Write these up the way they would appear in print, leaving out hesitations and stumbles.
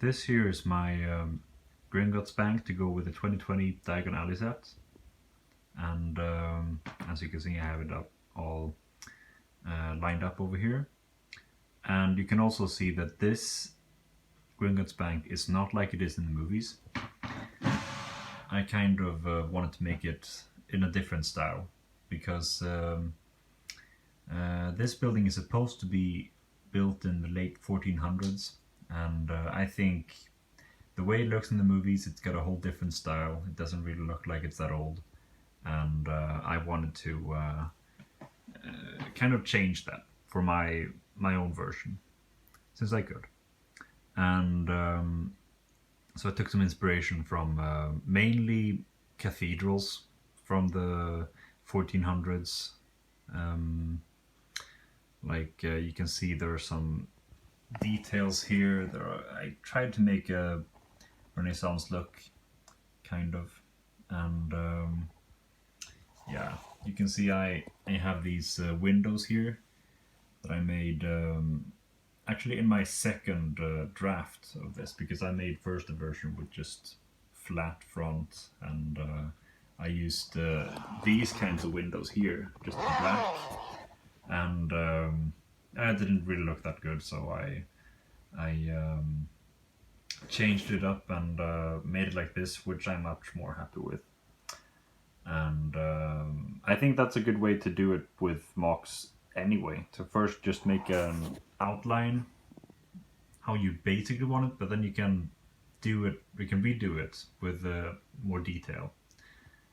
This here is my Gringotts Bank to go with the 2020 Diagon Alley set. And as you can see, I have it up all lined up over here. And you can also see that this Gringotts Bank is not like it is in the movies. I kind of wanted to make it in a different style because this building is supposed to be built in the late 1400s, and I think the way it looks in the movies, it's got a whole different style. It doesn't really look like it's that old, and I wanted to kind of change that for my own version, since I could. And so I took some inspiration from mainly cathedrals from the 1400s. You can see there are some details here. I tried to make a Renaissance look, kind of, and yeah, you can see I have these windows here that I made actually in my second draft of this, because I made first a version with just flat front, and I used these kinds of windows here, just in black, and it didn't really look that good, so I changed it up and made it like this, which I'm much more happy with. And I think that's a good way to do it with mocks anyway, to first just make an outline how you basically want it, but then you can do it, we can redo it with more detail.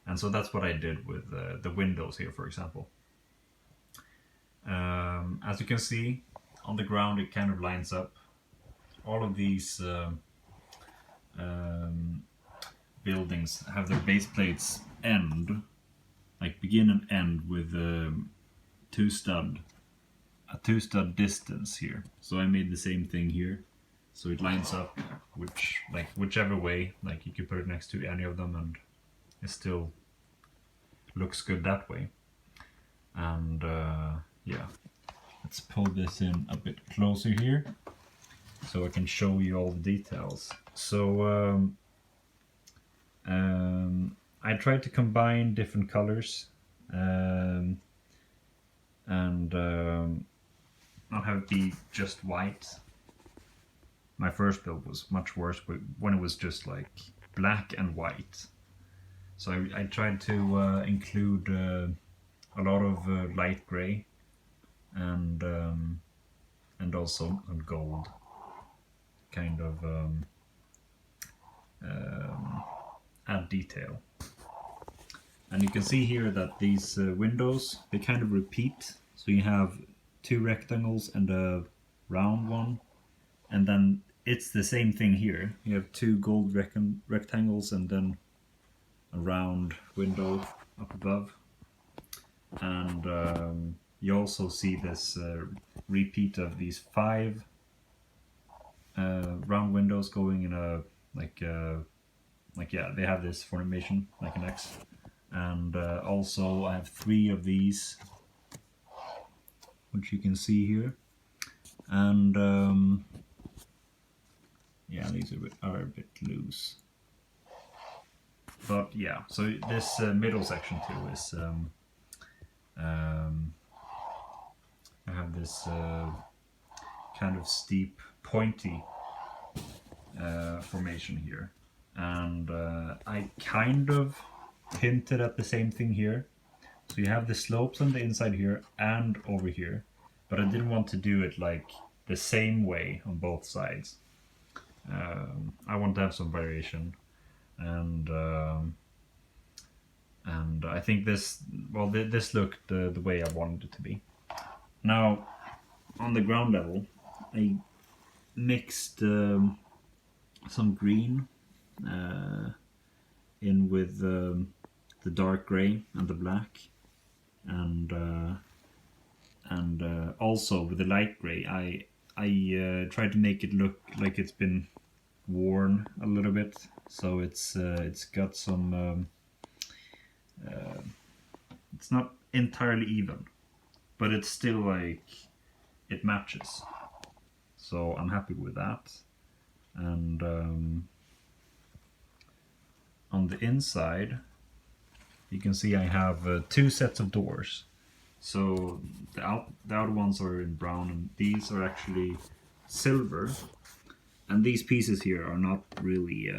And so that's what I did with the windows here, for example. As you can see on the ground, it kind of lines up. All of these buildings have their base plates end, like begin and end with a two stud distance here. So I made the same thing here, so it lines up whichever way. Like you could put it next to any of them and it still looks good that way. And yeah, let's pull this in a bit closer here so I can show you all the details. So I tried to combine different colors and not have it be just white. My first build was much worse when it was just like black and white. So I tried to include a lot of light gray and also gold, kind of add detail. And you can see here that these windows, they kind of repeat. So you have two rectangles and a round one, and then it's the same thing here. You have two gold rectangles and then a round window up above. And you also see this repeat of these 5 round windows going in a yeah, they have this formation like an X. And also I have 3 of these, which you can see here. And yeah, these are a bit loose. But yeah, so this middle section too is I have this kind of steep, pointy formation here, and I kind of hinted at the same thing here. So you have the slopes on the inside here and over here, but I didn't want to do it like the same way on both sides. I want to have some variation, and I think this looked the way I wanted it to be. Now, on the ground level, I mixed some green in with the dark gray and the black, and also with the light gray. I tried to make it look like it's been worn a little bit, so it's got some. It's not entirely even, but it's still like it matches. So I'm happy with that. And on the inside, you can see I have 2 sets of doors. So the outer ones are in brown, and these are actually silver. And these pieces here are not really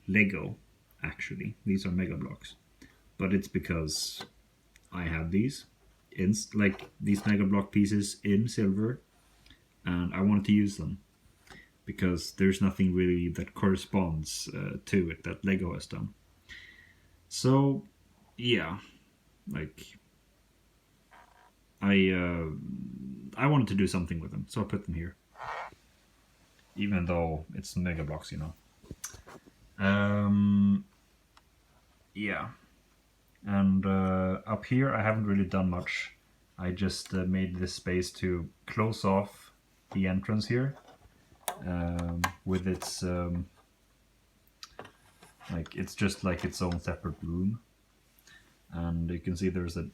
Lego, actually. These are Mega Blocks. But it's because I have these, like these Mega Block pieces in silver, and I wanted to use them. Because there's nothing really that corresponds to it that Lego has done. So, yeah, like I wanted to do something with them, so I put them here. Even though it's Mega Blocks, you know. Yeah, and up here I haven't really done much. I just made this space to close off the entrance here with its like it's just like its own separate room, and you can see there's a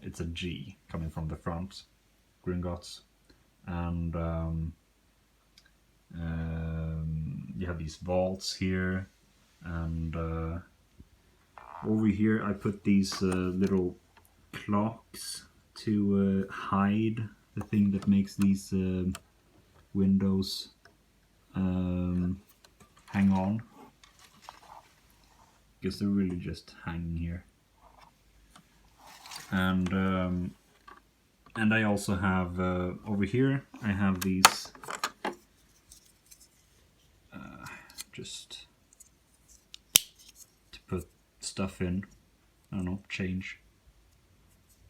it's a G coming from the front, Gringotts, and you have these vaults here, and over here I put these little clocks to hide the thing that makes these windows hang on, because they're really just hanging here. And I also have over here I have these just to put stuff in, I don't know, change.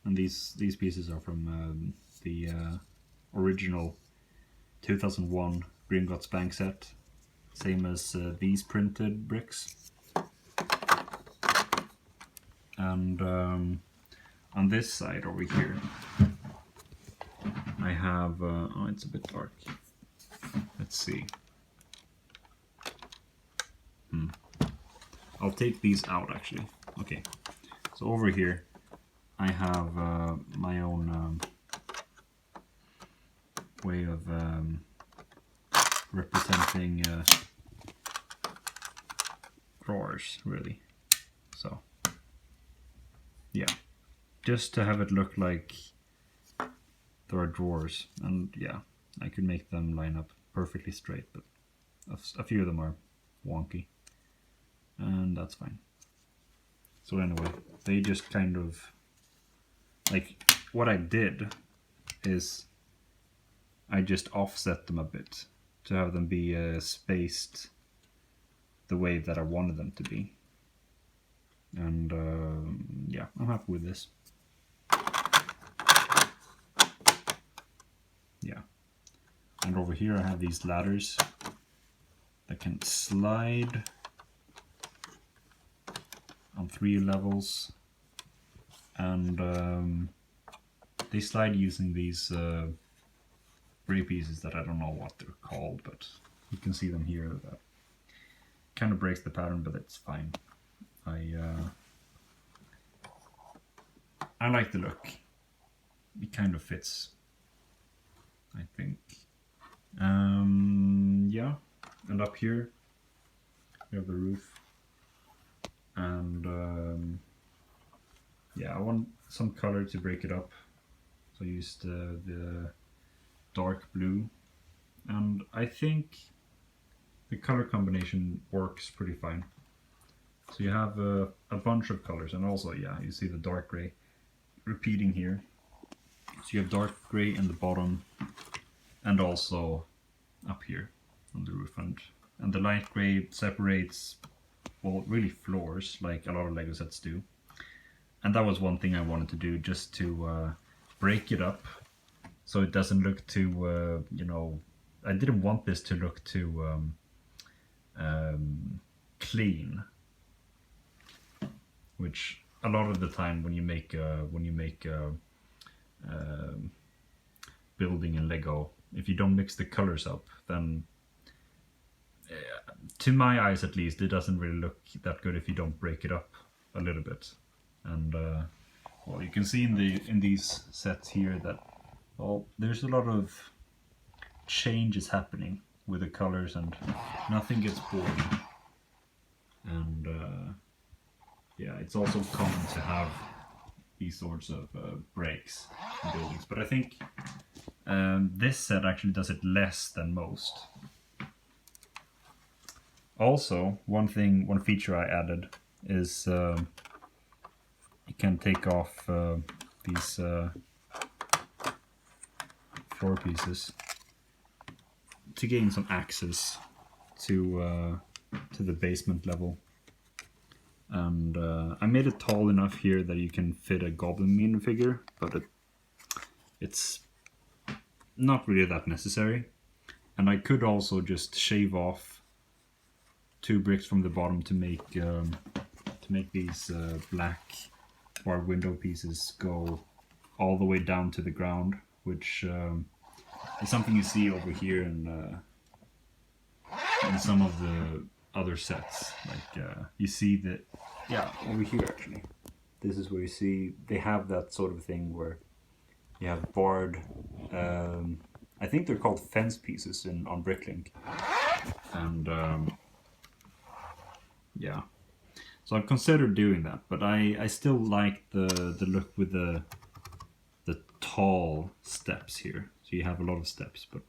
And these pieces are from the original 2001 Gringotts Bank set, same as these printed bricks. And on this side over here I have oh, it's a bit dark. Let's see. I'll take these out actually. Okay, so over here I have my own way of representing drawers, really. So yeah, just to have it look like there are drawers, and yeah, I could make them line up perfectly straight, but a few of them are wonky, and that's fine. So anyway, they just kind of, like, what I did is I just offset them a bit to have them be spaced the way that I wanted them to be. And yeah, I'm happy with this. Yeah. And over here I have these ladders that can slide on 3 levels, and they slide using these gray pieces that I don't know what they're called, but you can see them here. That kind of breaks the pattern, but it's fine. I like the look. It kind of fits, I think. Yeah, and up here we have the roof, and yeah, I want some color to break it up, so I used the dark blue, and I think the color combination works pretty fine. So you have a bunch of colors, and also, yeah, you see the dark gray repeating here. So you have dark gray in the bottom, and also up here on the roof, and the light gray separates, well, really floors, like a lot of Lego sets do. And that was one thing I wanted to do, just to break it up so it doesn't look too, you know, I didn't want this to look too clean, which a lot of the time when you make a building in Lego, if you don't mix the colors up, then to my eyes at least, it doesn't really look that good if you don't break it up a little bit. And well, you can see in these sets here that, well, there's a lot of changes happening. with the colors, and nothing gets boring. And yeah, it's also common to have these sorts of breaks in buildings, but I think this set actually does it less than most. Also, one feature I added is you can take off these floor pieces to gain some access to the basement level. And I made it tall enough here that you can fit a goblin minifigure, but it's not really that necessary. And I could also just shave off 2 bricks from the bottom to make these black barred window pieces go all the way down to the ground, which is something you see over here in some of the other sets. Like you see that, yeah, over here actually. This is where you see they have that sort of thing where you have barred. I think they're called fence pieces on Bricklink, and yeah. So I've considered doing that, but I still like the look with the tall steps here. So you have a lot of steps, but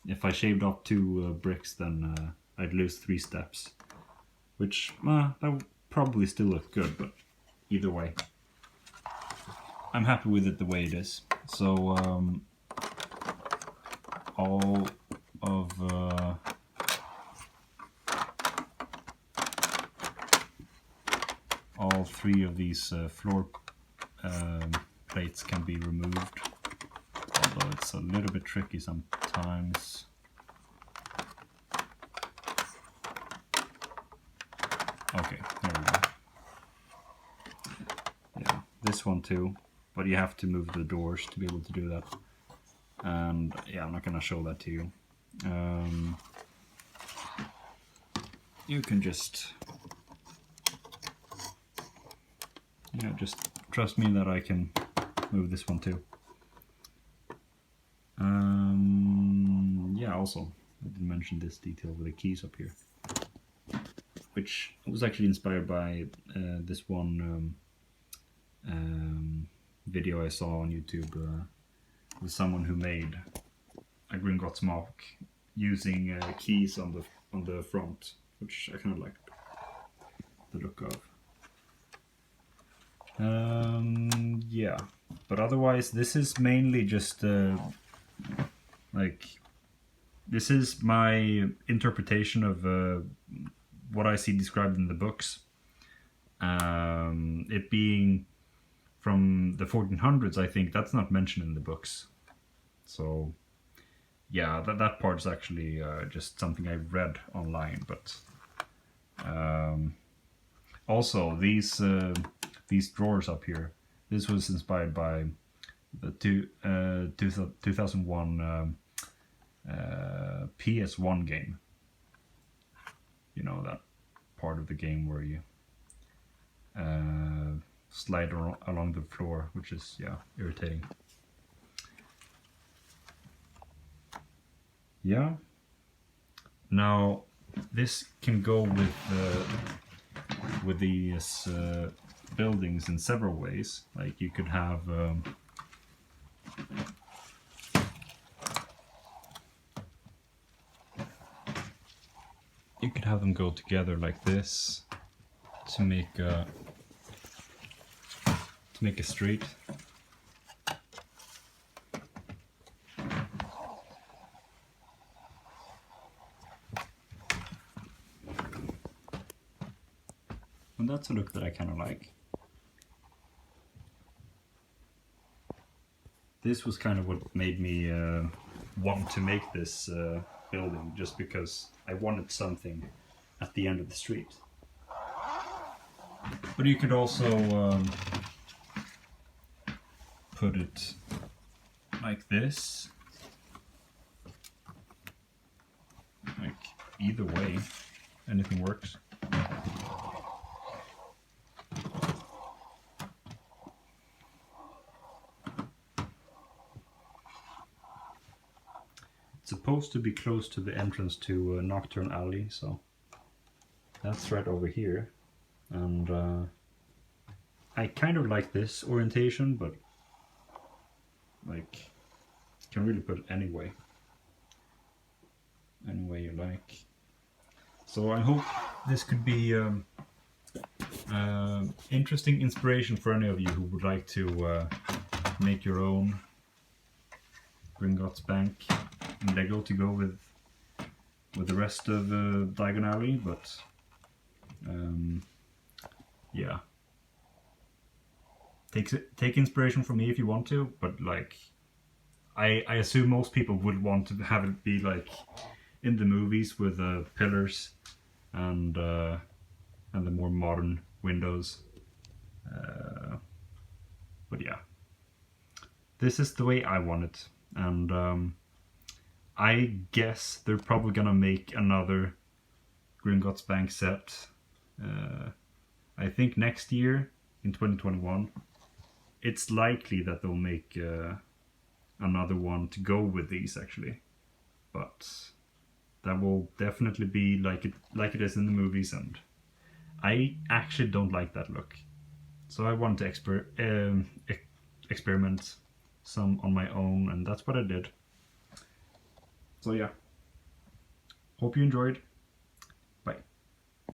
if I shaved off 2 bricks, then I'd lose 3 steps, which that would probably still look good, but either way, I'm happy with it the way it is. So all of all 3 of these floor plates can be removed, although it's a little bit tricky sometimes. Okay, there we go. Yeah, this one too, but you have to move the doors to be able to do that. And yeah, I'm not gonna show that to you. You can just trust me that I can move this one too. Yeah, also, I didn't mention this detail with the keys up here, which was actually inspired by this one video I saw on YouTube with someone who made a Gringotts mock using keys on the front, which I kind of liked the look of. Yeah, but otherwise this is mainly just like, this is my interpretation of what I see described in the books. It being from the 1400s, I think that's not mentioned in the books. So yeah, that part is actually just something I've read online. But also these drawers up here, this was inspired by the 2001 PS1 game. You know, that part of the game where you slide along the floor, which is, yeah, irritating. Yeah. Now this can go with these buildings in several ways. Like you could have them go together like this to make a street. And that's a look that I kind of like. This was kind of what made me want to make this building, just because I wanted something at the end of the street. But you could also put it like this. Like, either way, anything works. It's supposed to be close to the entrance to Nocturne Alley, so that's right over here. And I kind of like this orientation, but like you can really put it any way you like. So I hope this could be interesting inspiration for any of you who would like to make your own Gringotts Bank in Lego to go with the rest of Diagon Alley, but yeah, take inspiration from me if you want to, but like I assume most people would want to have it be like in the movies with pillars and the more modern windows. But yeah, this is the way I want it, and I guess they're probably gonna make another Gringotts Bank set. I think next year in 2021. It's likely that they'll make another one to go with these actually, but that will definitely be like it is in the movies, and I actually don't like that look. So I wanted to experiment some on my own, and that's what I did. So yeah, hope you enjoyed.